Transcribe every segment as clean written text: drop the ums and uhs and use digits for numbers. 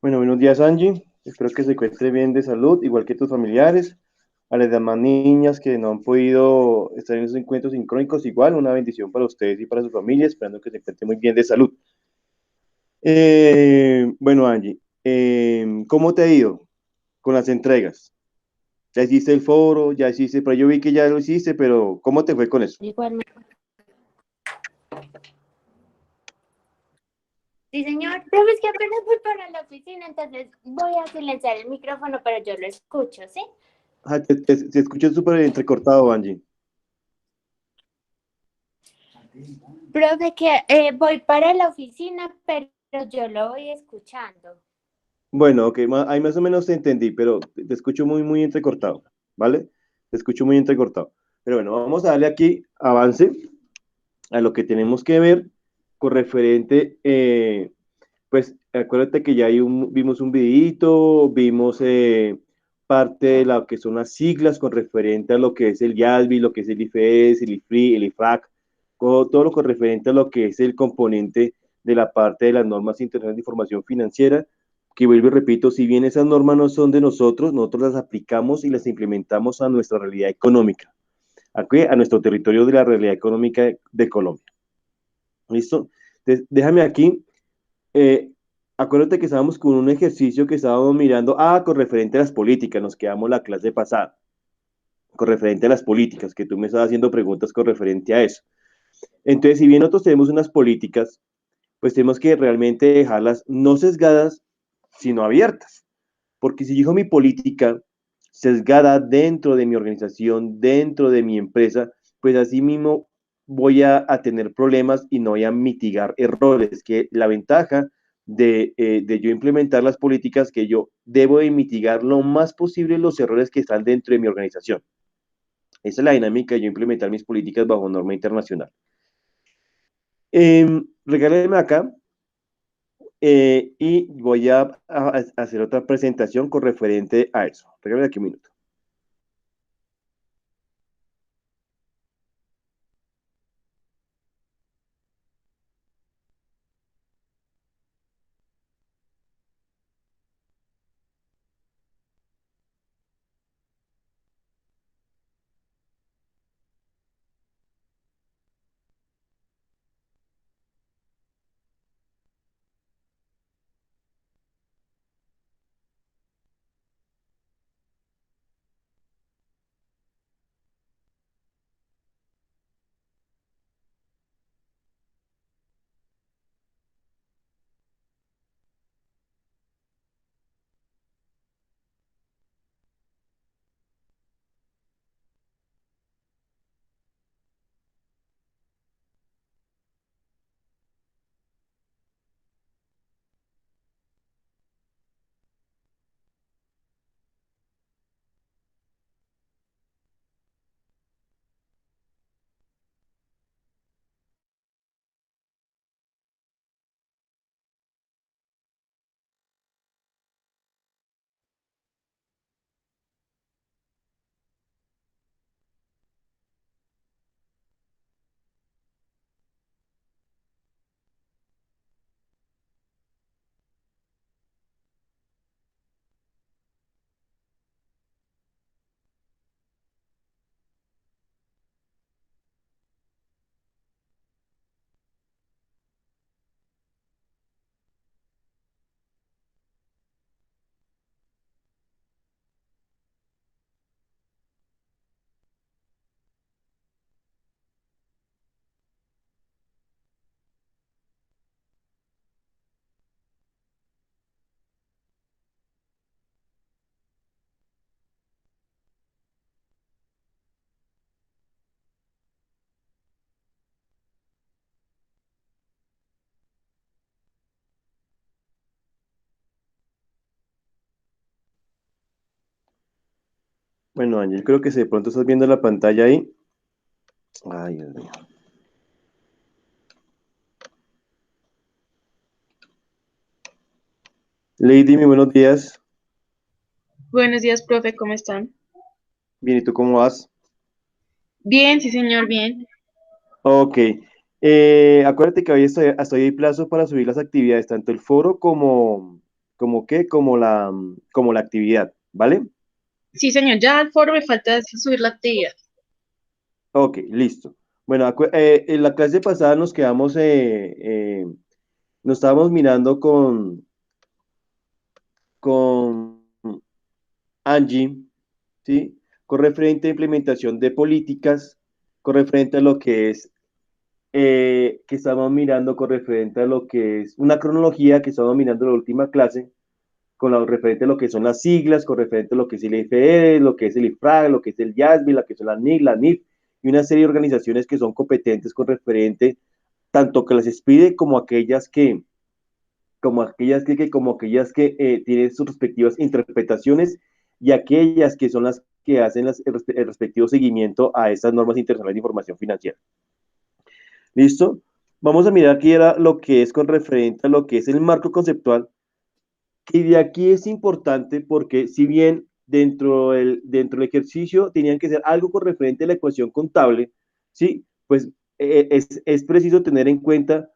Bueno, buenos días, Angie. Espero que se encuentre bien de salud, igual que tus familiares. A las demás niñas que no han podido estar en esos encuentros sincrónicos, igual, una bendición para ustedes y para su familia, esperando que se encuentre muy bien de salud. Bueno, Angie, ¿cómo te ha ido con las entregas? ¿Ya hiciste el foro? ¿Ya hiciste? Pero yo vi que ya lo hiciste, pero ¿cómo te fue con eso? Igual. Sí, señor. Pero es que apenas voy para la oficina, entonces voy a silenciar el micrófono, pero yo lo escucho, ¿sí? Ah, te escucho súper entrecortado, Angie. Profe, que voy para la oficina, pero yo lo voy escuchando. Bueno, ok, ahí más o menos te entendí, pero te escucho muy entrecortado, ¿vale? Te escucho muy entrecortado. Pero bueno, vamos a darle aquí avance a lo que tenemos que ver con referente, pues acuérdate que ya vimos un videíto, vimos parte de lo que son las siglas con referente a lo que es el YASB, lo que es el IFES, el IFRI, el IFRAC, todo lo con referente a lo que es el componente de la parte de las normas internacionales de información financiera, que vuelvo y repito, si bien esas normas no son de nosotros, nosotros las aplicamos y las implementamos a nuestra realidad económica, aquí, a nuestro territorio de la realidad económica de Colombia. ¿Listo? Entonces, déjame aquí. eh, Acuérdate que estábamos con un ejercicio que estábamos mirando, con referente a las políticas, nos quedamos la clase pasada, con referente a las políticas, que tú me estabas haciendo preguntas con referente a eso. Entonces, si bien nosotros tenemos unas políticas, pues tenemos que realmente dejarlas no sesgadas, sino abiertas. Porque si yo dejo mi política sesgada dentro de mi organización, dentro de mi empresa, pues así mismo voy a tener problemas y no voy a mitigar errores, que la ventaja de yo implementar las políticas que yo debo de mitigar lo más posible los errores que están dentro de mi organización. Esa es la dinámica de yo implementar mis políticas bajo norma internacional. Regáleme acá y voy a hacer otra presentación con referente a eso. Regálame aquí un minuto. Bueno, Ángel, creo que si de pronto estás viendo la pantalla ahí. Ay, Dios mío. Lady, muy buenos días. Buenos días, profe, ¿cómo están? Bien, ¿y tú cómo vas? Bien, sí, señor, bien. Ok. Acuérdate que hoy hasta hoy hay plazo para subir las actividades, tanto el foro como como que, como la actividad, ¿vale? Sí, señor, ya al foro me falta subir la actividad. Ok, listo. Bueno, en la clase pasada nos estábamos mirando con Angie, ¿sí? Con referente a implementación de políticas, con referente a lo que es, que estamos mirando con referente a lo que es una cronología que estamos mirando en la última clase, con lo referente a lo que son las siglas, con referente a lo que es el IFE, lo que es el IFRAG, lo que es el YASB, lo que son las NIC, la NIF, y una serie de organizaciones que son competentes con referente tanto que las expide como aquellas que tienen sus respectivas interpretaciones y aquellas que son las que hacen el respectivo seguimiento a esas normas internacionales de información financiera. ¿Listo? Vamos a mirar aquí era lo que es con referente a lo que es el marco conceptual, y de aquí es importante porque si bien dentro del ejercicio tenían que ser algo con referente a la ecuación contable, ¿sí? Pues es preciso tener en cuenta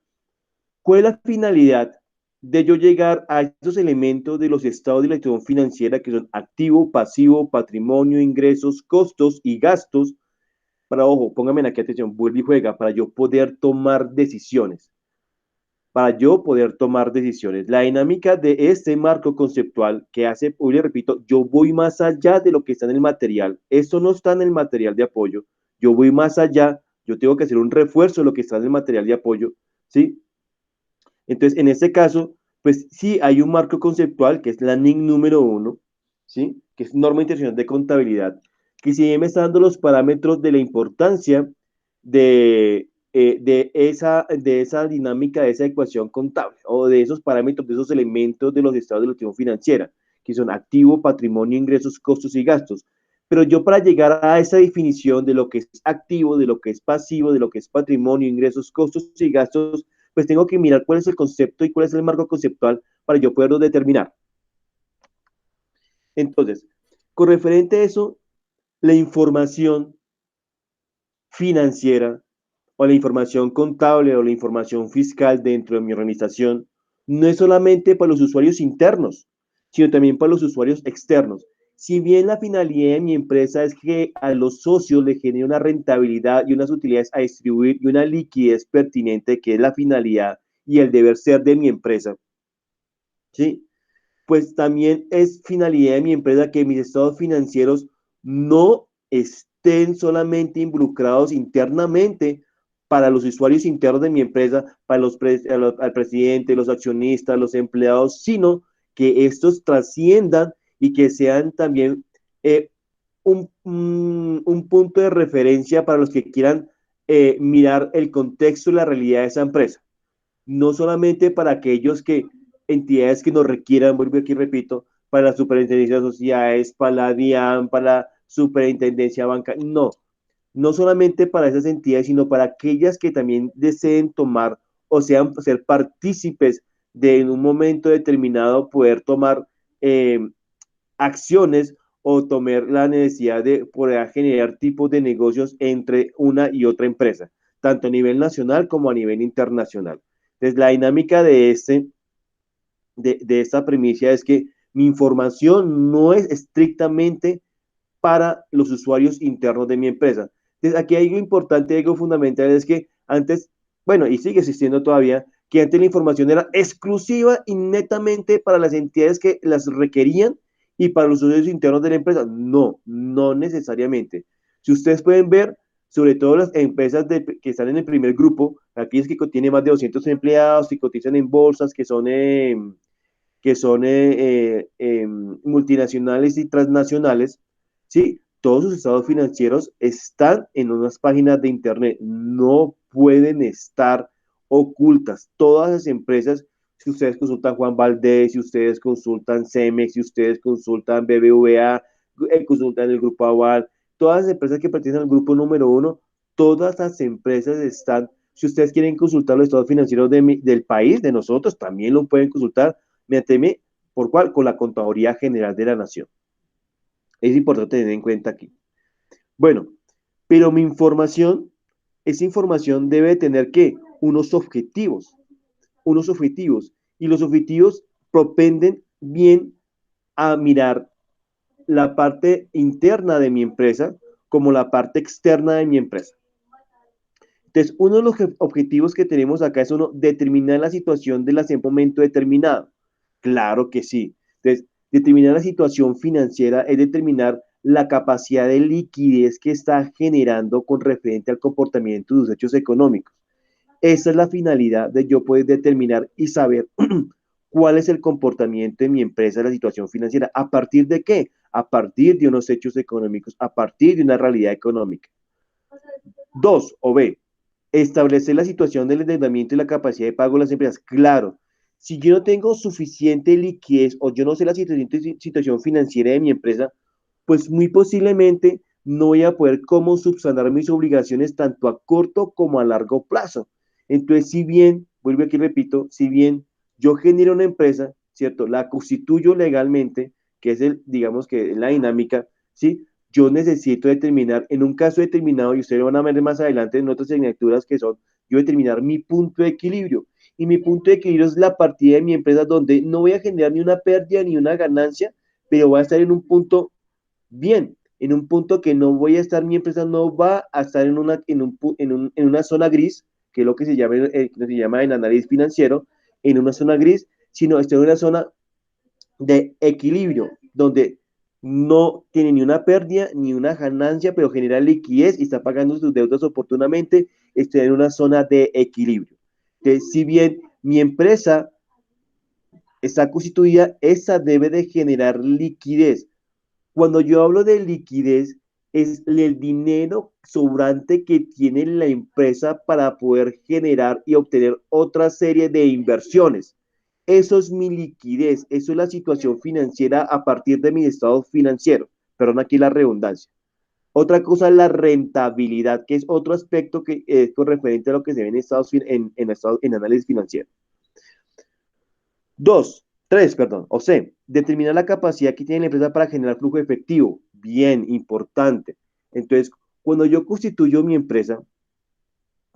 cuál es la finalidad de yo llegar a estos elementos de los estados de la actividad financiera que son activo, pasivo, patrimonio, ingresos, costos y gastos, para, ojo, pónganme aquí atención, vuelve y juega, para yo poder tomar decisiones. Para yo poder tomar decisiones. La dinámica de este marco conceptual que hace, hoy le repito, yo voy más allá de lo que está en el material. Esto no está en el material de apoyo. Yo voy más allá. Yo tengo que hacer un refuerzo de lo que está en el material de apoyo, ¿sí? Entonces, en este caso, pues sí hay un marco conceptual que es la NIC número 1, ¿sí? Que es Norma Internacional de Contabilidad, que si bien me está dando los parámetros de la importancia de esa dinámica, de esa ecuación contable, o de esos parámetros, de esos elementos de los estados de la actividad financiera, que son activo, patrimonio, ingresos, costos y gastos. Pero yo para llegar a esa definición de lo que es activo, de lo que es pasivo, de lo que es patrimonio, ingresos, costos y gastos, pues tengo que mirar cuál es el concepto y cuál es el marco conceptual para yo poderlo determinar. Entonces, con referente a eso, la información financiera o la información contable o la información fiscal dentro de mi organización no es solamente para los usuarios internos, sino también para los usuarios externos. Si bien la finalidad de mi empresa es que a los socios le genere una rentabilidad y unas utilidades a distribuir y una liquidez pertinente, que es la finalidad y el deber ser de mi empresa, ¿sí? Pues también es finalidad de mi empresa que mis estados financieros no estén solamente involucrados internamente para los usuarios internos de mi empresa, para al presidente, los accionistas, los empleados, sino que estos trasciendan y que sean también un punto de referencia para los que quieran mirar el contexto y la realidad de esa empresa, no solamente para aquellos entidades que nos requieran, vuelvo aquí, repito, para la superintendencia de sociedades, para la DIAN, para la superintendencia bancaria, no solamente para esas entidades, sino para aquellas que también deseen tomar o ser partícipes de en un momento determinado poder tomar acciones o tomar la necesidad de poder generar tipos de negocios entre una y otra empresa, tanto a nivel nacional como a nivel internacional. Entonces, la dinámica de esta primicia es que mi información no es estrictamente para los usuarios internos de mi empresa. Entonces, aquí hay algo importante, algo fundamental, es que antes, bueno, y sigue existiendo todavía, que antes la información era exclusiva y netamente para las entidades que las requerían y para los usuarios internos de la empresa. No, no necesariamente. Si ustedes pueden ver, sobre todo las empresas que están en el primer grupo, aquellas que tienen más de 200 empleados, que cotizan en bolsas, que son multinacionales y transnacionales, ¿sí? Todos sus estados financieros están en unas páginas de internet, no pueden estar ocultas. Todas las empresas, si ustedes consultan Juan Valdés, si ustedes consultan Cemex, si ustedes consultan BBVA, consultan el Grupo Aval, todas las empresas que pertenecen al grupo número 1, todas las empresas están, si ustedes quieren consultar los estados financieros del país, de nosotros, también lo pueden consultar mediante, ¿por cuál? Con la Contaduría General de la Nación. Es importante tener en cuenta aquí. Bueno, pero mi información, esa información debe tener, ¿qué? Unos objetivos, y los objetivos propenden bien a mirar la parte interna de mi empresa como la parte externa de mi empresa. Entonces, uno de los objetivos que tenemos acá es uno, determinar la situación de la en un momento determinado. Claro que sí. Entonces, determinar la situación financiera es determinar la capacidad de liquidez que está generando con referente al comportamiento de los hechos económicos. Esa es la finalidad de yo poder determinar y saber cuál es el comportamiento de mi empresa, la situación financiera. ¿A partir de qué? A partir de unos hechos económicos, a partir de una realidad económica. Dos, o B, establecer la situación del endeudamiento y la capacidad de pago de las empresas. Claro, si yo no tengo suficiente liquidez o yo no sé la situación financiera de mi empresa, pues muy posiblemente no voy a poder cómo subsanar mis obligaciones tanto a corto como a largo plazo. Entonces, si bien, vuelvo aquí, repito, si bien yo genero una empresa, ¿cierto? La constituyo legalmente, que es digamos que la dinámica, ¿sí? Yo necesito determinar, en un caso determinado, y ustedes van a ver más adelante en otras asignaturas que son, yo determinar mi punto de equilibrio. Y mi punto de equilibrio es la partida de mi empresa donde no voy a generar ni una pérdida ni una ganancia, pero voy a estar en un punto bien, en un punto que no voy a estar, mi empresa no va a estar en una zona gris, que es lo que se llama en análisis financiero, en una zona gris, sino estoy en una zona de equilibrio, donde no tiene ni una pérdida ni una ganancia, pero genera liquidez y está pagando sus deudas oportunamente, estoy en una zona de equilibrio. Entonces, si bien mi empresa está constituida, esa debe de generar liquidez. Cuando yo hablo de liquidez, es el dinero sobrante que tiene la empresa para poder generar y obtener otra serie de inversiones. Eso es mi liquidez, eso es la situación financiera a partir de mi estado financiero. Perdón aquí la redundancia. Otra cosa es la rentabilidad, que es otro aspecto que es con referente a lo que se ve en análisis financiero. Tres, perdón. O sea, determinar la capacidad que tiene la empresa para generar flujo efectivo. Bien, importante. Entonces, cuando yo constituyo mi empresa,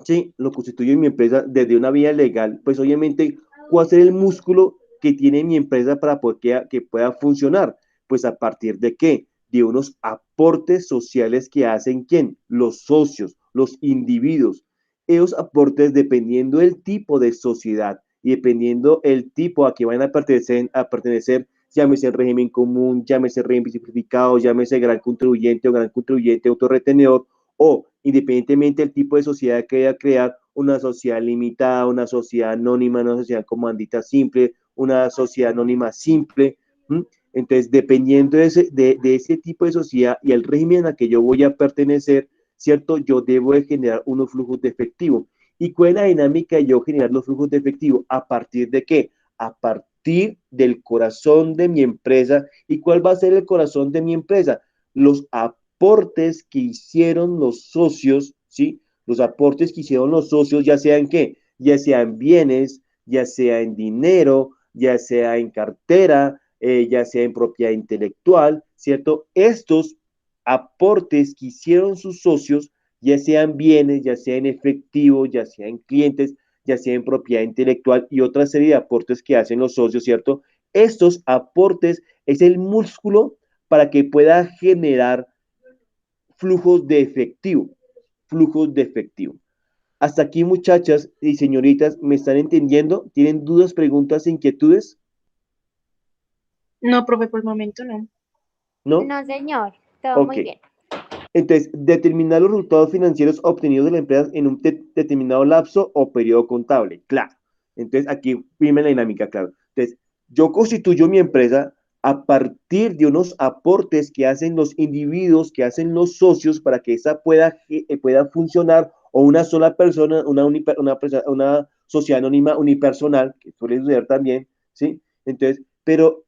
sí, lo constituyo en mi empresa desde una vía legal, pues obviamente, ¿cuál es el músculo que tiene mi empresa para poder que pueda funcionar? Pues a partir de qué? De unos aportes sociales que hacen quién? Los socios, los individuos. Esos aportes, dependiendo del tipo de sociedad y dependiendo el tipo a que van a pertenecer, llámese régimen común, llámese régimen simplificado, llámese gran contribuyente o gran contribuyente autorretenedor, o independientemente del tipo de sociedad que vaya a crear, una sociedad limitada, una sociedad anónima, una sociedad comandita simple, una sociedad anónima simple. ¿M? Entonces, dependiendo de ese tipo de sociedad y el régimen a que yo voy a pertenecer, ¿cierto? Yo debo de generar unos flujos de efectivo. ¿Y cuál es la dinámica de yo generar los flujos de efectivo? ¿A partir de qué? A partir del corazón de mi empresa. ¿Y cuál va a ser el corazón de mi empresa? Los aportes que hicieron los socios, ¿sí? Los aportes que hicieron los socios, ya sean qué, ya sean bienes, ya sea en dinero, ya sea en cartera, ya sea en propiedad intelectual, ¿cierto? Estos aportes que hicieron sus socios, ya sean bienes, ya sea en efectivo, ya sea en clientes, ya sea en propiedad intelectual y otra serie de aportes que hacen los socios, ¿cierto? Estos aportes es el músculo para que pueda generar flujos de efectivo, flujos de efectivo. Hasta aquí, muchachas y señoritas, ¿me están entendiendo? ¿Tienen dudas, preguntas, inquietudes? No, profe, por el momento no. ¿No? No, señor, todo Ok. muy bien. Entonces, determinar los resultados financieros obtenidos de la empresa en un determinado lapso o periodo contable. Claro. Entonces, aquí primera la dinámica, claro. Entonces, yo constituyo mi empresa a partir de unos aportes que hacen los individuos, que hacen los socios para que esa pueda funcionar, o una sola persona, una sociedad anónima unipersonal, que suele suceder también, ¿sí? Entonces, pero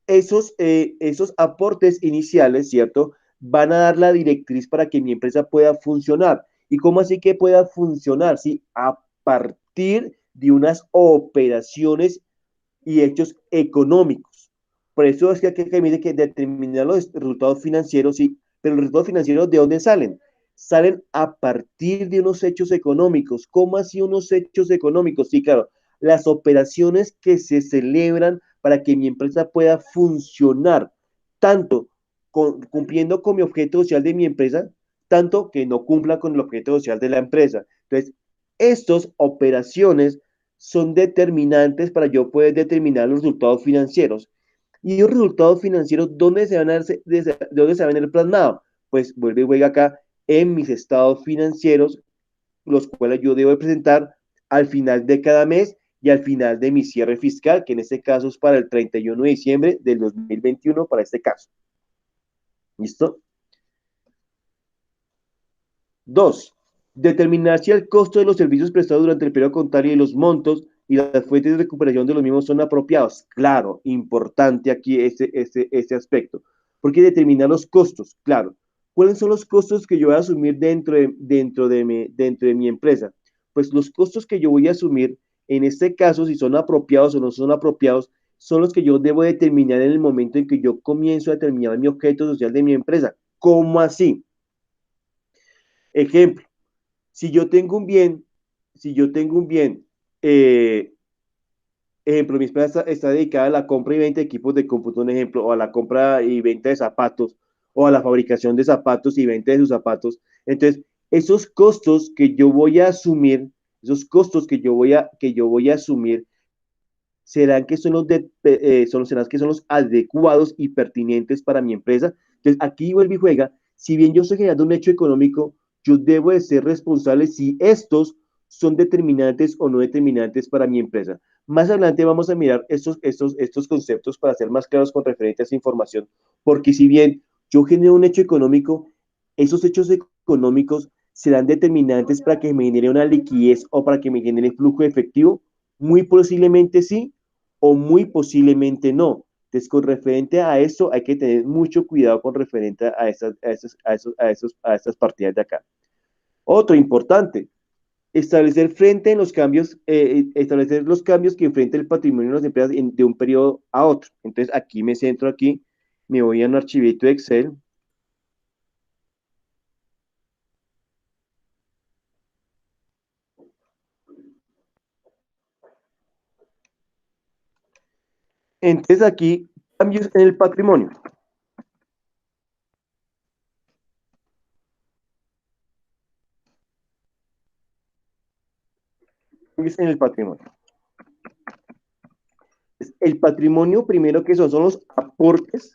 esos aportes iniciales, ¿cierto? Van a dar la directriz para que mi empresa pueda funcionar. ¿Y cómo así que pueda funcionar? ¿Sí? A partir de unas operaciones y hechos económicos. Por eso es que aquí me dice que determinar los resultados financieros, sí, pero los resultados financieros, ¿de dónde salen? Salen a partir de unos hechos económicos. ¿Cómo así unos hechos económicos? Sí, claro, las operaciones que se celebran para que mi empresa pueda funcionar, tanto cumpliendo con mi objeto social de mi empresa, tanto que no cumpla con el objeto social de la empresa. Entonces, estas operaciones son determinantes para yo poder determinar los resultados financieros. Y los resultados financieros, ¿dónde se van a dónde se van a ver plasmados? Pues vuelve y juega acá en mis estados financieros, los cuales yo debo presentar al final de cada mes y al final de mi cierre fiscal, que en este caso es para el 31 de diciembre del 2021, para este caso. ¿Listo? 2. Determinar si el costo de los servicios prestados durante el periodo contable y los montos y las fuentes de recuperación de los mismos son apropiados. Claro, importante aquí este aspecto. Porque determinar los costos, claro. ¿Cuáles son los costos que yo voy a asumir dentro de mi empresa? Pues los costos que yo voy a asumir, en este caso, si son apropiados o no son apropiados, son los que yo debo determinar en el momento en que yo comienzo a determinar mi objeto social de mi empresa. ¿Cómo así? Ejemplo, si yo tengo un bien, si yo tengo un bien, eh, ejemplo, mi empresa está dedicada a la compra y venta de equipos de cómputo, un ejemplo, o a la compra y venta de zapatos, o a la fabricación de zapatos y venta de sus zapatos. Entonces, esos costos que yo voy a asumir, esos costos que yo voy a asumir, serán que serán que son los adecuados y pertinentes para mi empresa. Entonces, aquí vuelve y juega. Si bien yo estoy generando un hecho económico, yo debo de ser responsable si estos son determinantes o no determinantes para mi empresa. Más adelante vamos a mirar estos conceptos para ser más claros con referente a esa información, porque si bien yo genero un hecho económico, esos hechos económicos serán determinantes para que me genere una liquidez o para que me genere flujo de efectivo. Muy posiblemente sí, o muy posiblemente no. Entonces, con referente a eso, hay que tener mucho cuidado con referente a estas partidas de acá. Otro importante, establecer los cambios que enfrenta el patrimonio de las empresas de un periodo a otro. Entonces, aquí me centro aquí, me voy a un archivito de Excel. Entonces, aquí, cambios en el patrimonio. Cambios en el patrimonio. El patrimonio, primero que son los aportes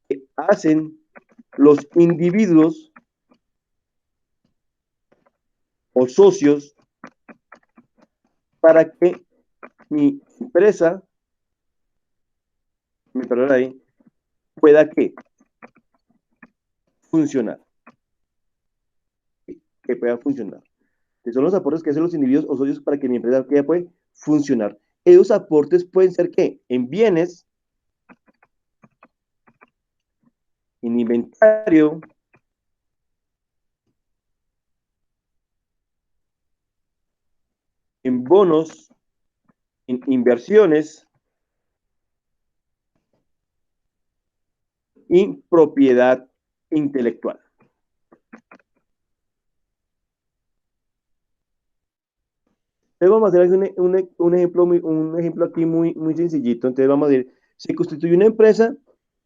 que hacen los individuos o socios para que mi empresa, pueda ¿qué? Funcionar. Que pueda funcionar. Que son los aportes que hacen los individuos o socios para que mi empresa pueda funcionar. Esos aportes pueden ser ¿qué? En bienes, en inventario, en bonos, en inversiones y propiedad intelectual. Entonces vamos a hacer un ejemplo aquí muy sencillito. Entonces vamos a decir, se constituye una empresa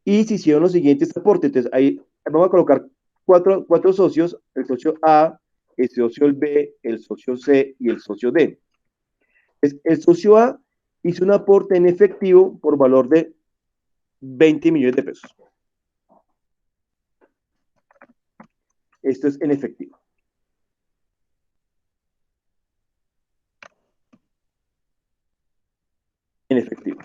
y se hicieron los siguientes aportes. Entonces ahí vamos a colocar cuatro socios, el socio A, el socio B, el socio C y el socio D. Entonces, el socio A hizo un aporte en efectivo por valor de 20 millones de pesos. Esto es en efectivo. En efectivo.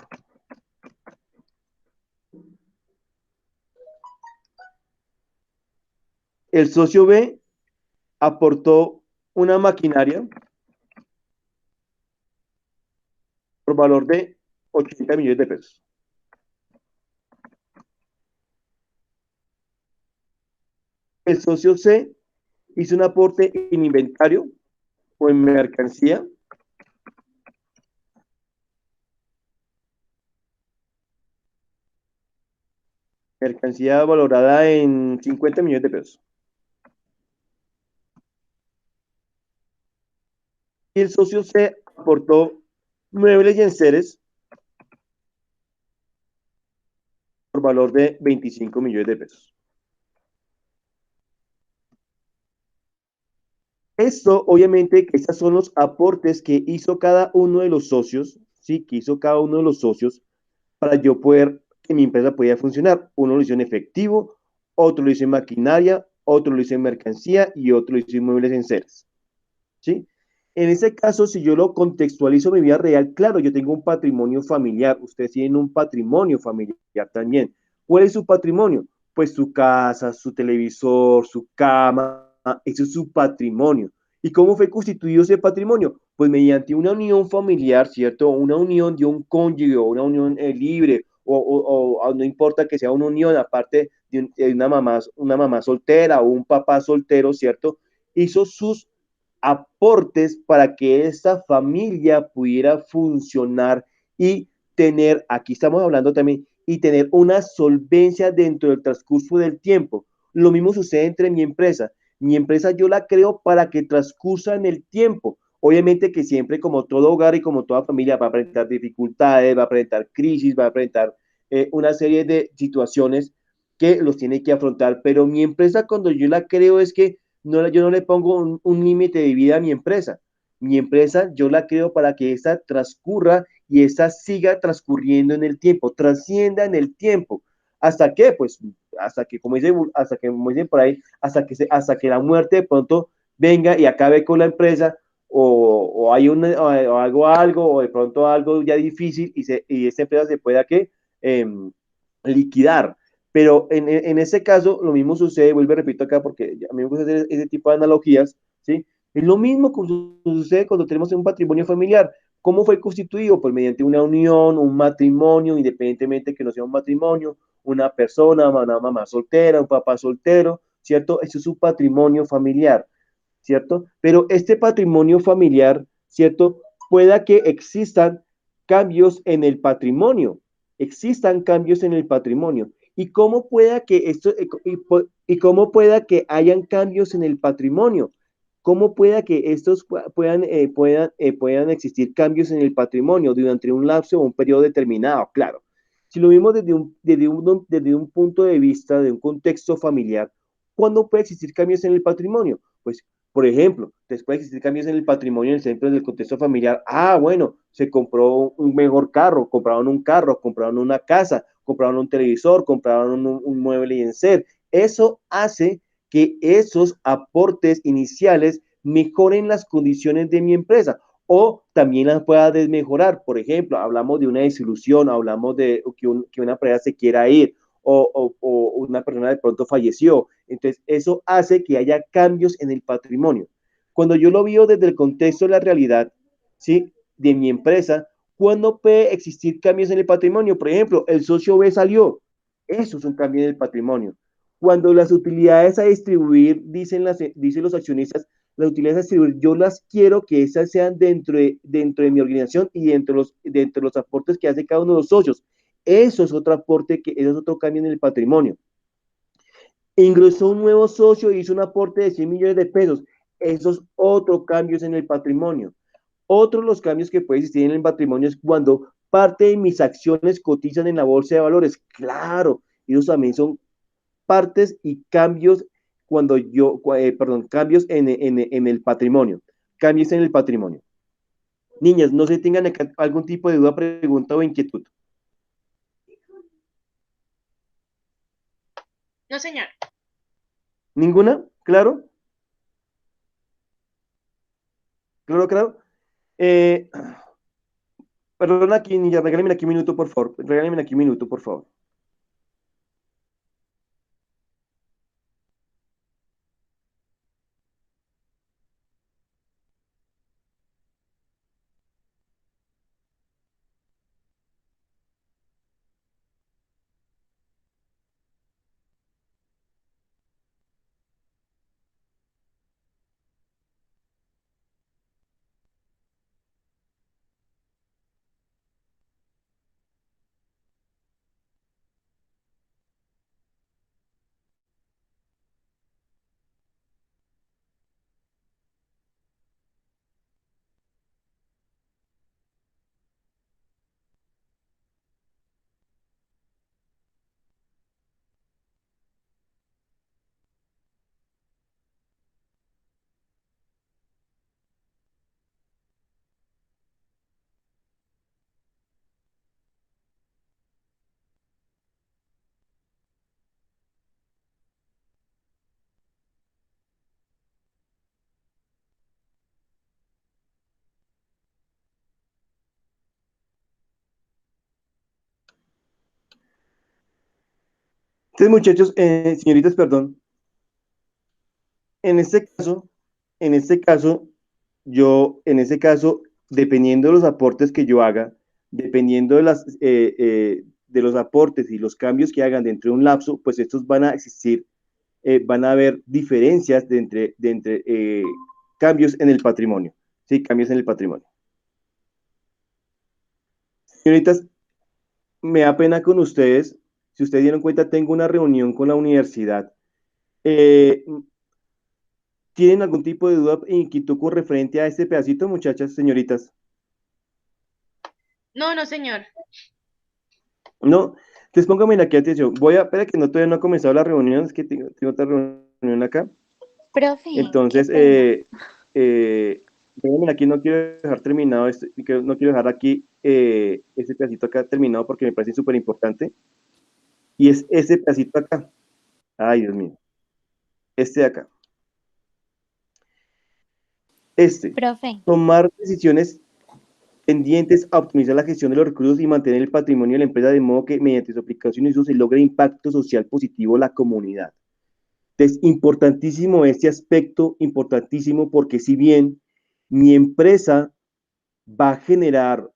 El socio B aportó una maquinaria por valor de 80 millones de pesos. El socio C hizo un aporte en inventario o en mercancía valorada en 50 millones de pesos. Y el socio C aportó muebles y enseres por valor de 25 millones de pesos. Esto, obviamente, que estos son los aportes que hizo cada uno de los socios, ¿sí? Que hizo cada uno de los socios para yo poder, que mi empresa pudiera funcionar. Uno lo hizo en efectivo, otro lo hizo en maquinaria, otro lo hizo en mercancía y otro lo hizo en muebles en ceras, ¿sí? En ese caso, si yo lo contextualizo en mi vida real, claro, yo tengo un patrimonio familiar, ustedes tienen un patrimonio familiar también. ¿Cuál es su patrimonio? Pues su casa, su televisor, su cama, eso es su patrimonio. ¿Y cómo fue constituido ese patrimonio? Pues mediante una unión familiar, ¿cierto? Una unión de un cónyuge o una unión libre, o no importa que sea una unión, aparte de una mamá soltera o un papá soltero, ¿cierto? Hizo sus aportes para que esta familia pudiera funcionar y tener, aquí estamos hablando también, y tener una solvencia dentro del transcurso del tiempo. Lo mismo sucede entre mi empresa. Mi empresa yo la creo para que transcursa en el tiempo. Obviamente que siempre, como todo hogar y como toda familia, va a presentar dificultades, va a presentar crisis, va a presentar una serie de situaciones que los tiene que afrontar. Pero mi empresa, cuando yo la creo, es que no, yo no le pongo un límite de vida a mi empresa. Mi empresa yo la creo para que esta transcurra y esta siga transcurriendo en el tiempo, trascienda en el tiempo. ¿Hasta qué? Pues hasta que, como dicen por ahí, hasta que la muerte de pronto venga y acabe con la empresa o hay o algo, o de pronto algo ya difícil y esta empresa se pueda que liquidar. Pero en ese caso, lo mismo sucede, vuelvo y repito acá, porque a mí me gusta hacer ese tipo de analogías, ¿sí? Es lo mismo que sucede cuando tenemos un patrimonio familiar. ¿Cómo fue constituido? Pues mediante una unión, un matrimonio, independientemente que no sea un matrimonio, una persona, una mamá soltera, un papá soltero, ¿cierto? Eso es un patrimonio familiar, ¿cierto? Pero este patrimonio familiar, ¿cierto? Pueda que existan cambios en el patrimonio, existan cambios en el patrimonio. ¿Y cómo pueda que esto, y cómo pueda que hayan cambios en el patrimonio? ¿Cómo pueda que estos puedan existir cambios en el patrimonio durante un lapso o un periodo determinado? Claro. Si lo vimos desde un punto de vista, de un contexto familiar, ¿cuándo puede existir cambios en el patrimonio? Pues por ejemplo, después de existir cambios en el patrimonio, en el centro del contexto familiar, bueno, se compró un mejor carro, compraron una casa, compraron un televisor, compraron un mueble y enser. Eso hace que esos aportes iniciales mejoren las condiciones de mi empresa o también las pueda desmejorar. Por ejemplo, hablamos de una desilusión, hablamos de que una empresa se quiera ir o una persona de pronto falleció. Entonces, eso hace que haya cambios en el patrimonio. Cuando yo lo veo desde el contexto de la realidad, ¿sí? De mi empresa, ¿cuándo puede existir cambios en el patrimonio? Por ejemplo, el socio B salió. Eso es un cambio en el patrimonio. Cuando las utilidades a distribuir, dicen los accionistas, las utilidades a distribuir, yo las quiero que esas sean dentro de mi organización y dentro de los aportes que hace cada uno de los socios. Eso es otro aporte, eso es otro cambio en el patrimonio. Ingresó un nuevo socio y hizo un aporte de 100 millones de pesos. Esos otros cambios en el patrimonio. Otros los cambios que puede existir en el patrimonio es cuando parte de mis acciones cotizan en la bolsa de valores. Claro, esos también son partes y cambios cambios en el patrimonio. Cambios en el patrimonio. Niñas, no se tengan algún tipo de duda, pregunta o inquietud. No, señor. ¿Ninguna? ¿Claro? ¿Claro, claro? Eh, Perdona aquí, niña, regálame aquí un minuto, por favor. Regálame aquí un minuto, por favor. Entonces, muchachos, señoritas, perdón, en este caso, dependiendo de los aportes que yo haga, dependiendo de los aportes y los cambios que hagan dentro de un lapso, pues estos van a existir, van a haber diferencias de entre cambios en el patrimonio, ¿sí? Cambios en el patrimonio. Señoritas, me da pena con ustedes. Si ustedes dieron cuenta, tengo una reunión con la universidad. ¿Tienen algún tipo de duda e inquietud con referente a este pedacito, muchachas, señoritas? No, no, señor. No, entonces pónganme aquí atención. Espera que todavía no ha comenzado la reunión, es que tengo otra reunión acá. Profe, Entonces, qué pena. pónganme aquí, no quiero dejar terminado, no quiero dejar aquí este pedacito acá terminado porque me parece súper importante. Y es este pedacito acá. Ay, Dios mío. Este de acá. Profe, Tomar decisiones tendientes a optimizar la gestión de los recursos y mantener el patrimonio de la empresa de modo que mediante su aplicación y uso se logre impacto social positivo en la comunidad. Entonces, importantísimo este aspecto, importantísimo porque si bien mi empresa va a generar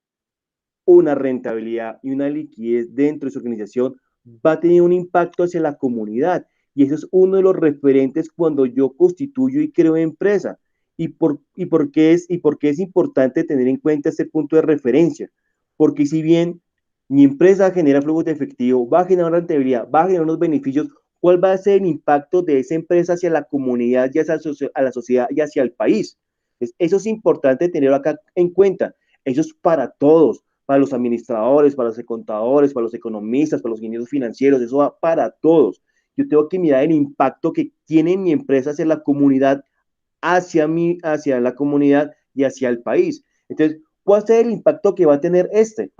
una rentabilidad y una liquidez dentro de su organización, va a tener un impacto hacia la comunidad. Y eso es uno de los referentes cuando yo constituyo y creo empresa. ¿Por qué es importante tener en cuenta este punto de referencia? Porque si bien mi empresa genera flujos de efectivo, va a generar rentabilidad, va a generar unos beneficios, ¿cuál va a ser el impacto de esa empresa hacia la comunidad y hacia la sociedad y hacia el país? Entonces, eso es importante tenerlo acá en cuenta. Eso es para todos, para los administradores, para los contadores, para los economistas, para los ingenieros financieros, eso va para todos. Yo tengo que mirar el impacto que tiene mi empresa hacia la comunidad, hacia la comunidad y hacia el país. Entonces, ¿cuál va a ser el impacto que va a tener este?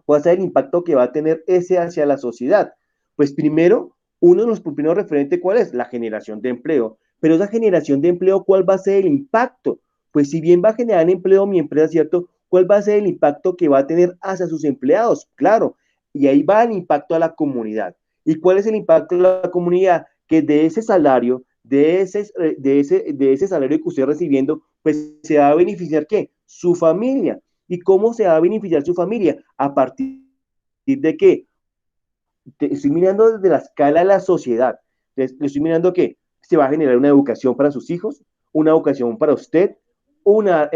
¿Cuál va a ser el impacto que va a tener ese hacia la sociedad? Pues primero, uno de los primeros referentes, ¿cuál es? La generación de empleo. Pero esa generación de empleo, ¿cuál va a ser el impacto? Pues si bien va a generar empleo mi empresa, ¿cierto? ¿Cuál va a ser el impacto que va a tener hacia sus empleados? Claro, y ahí va el impacto a la comunidad. ¿Y cuál es el impacto a la comunidad? Que de ese salario, de ese salario que usted está recibiendo, pues se va a beneficiar, ¿qué? Su familia. ¿Y cómo se va a beneficiar su familia? ¿A partir de qué? Estoy mirando desde la escala de la sociedad. Entonces, le estoy mirando que se va a generar una educación para sus hijos, una educación para usted, una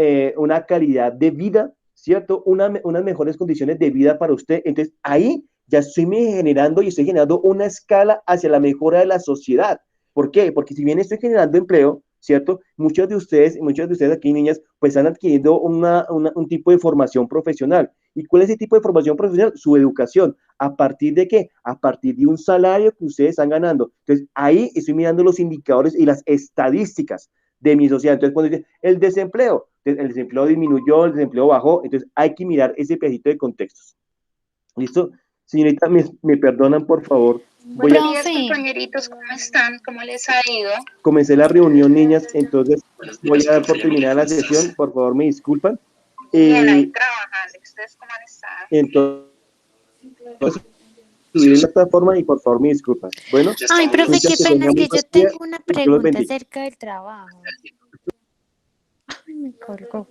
calidad de vida, ¿cierto? Unas mejores condiciones de vida para usted. Entonces, ahí ya estoy generando y estoy generando una escala hacia la mejora de la sociedad. ¿Por qué? Porque si bien estoy generando empleo, ¿cierto? Muchos de ustedes aquí, niñas, pues están adquiriendo un tipo de formación profesional. ¿Y cuál es ese tipo de formación profesional? Su educación. ¿A partir de qué? A partir de un salario que ustedes están ganando. Entonces, ahí estoy mirando los indicadores y las estadísticas de mi sociedad. Entonces, cuando dice el desempleo disminuyó, el desempleo bajó, entonces hay que mirar ese pedacito de contextos. ¿Listo? Señorita, me perdonan, por favor. Buenos días, compañeritos, ¿cómo están? ¿Cómo les ha ido? Comencé la reunión, niñas, entonces voy a dar por terminada la sesión, por favor, me disculpan. Bien, ahí trabajando. ¿Ustedes cómo han estado? Entonces, subir en la plataforma y por favor, me disculpan. Bueno, ay, profe, qué pena, es que yo tengo una Dios los pregunta bendiga. acerca del trabajo. Ay, me colgó.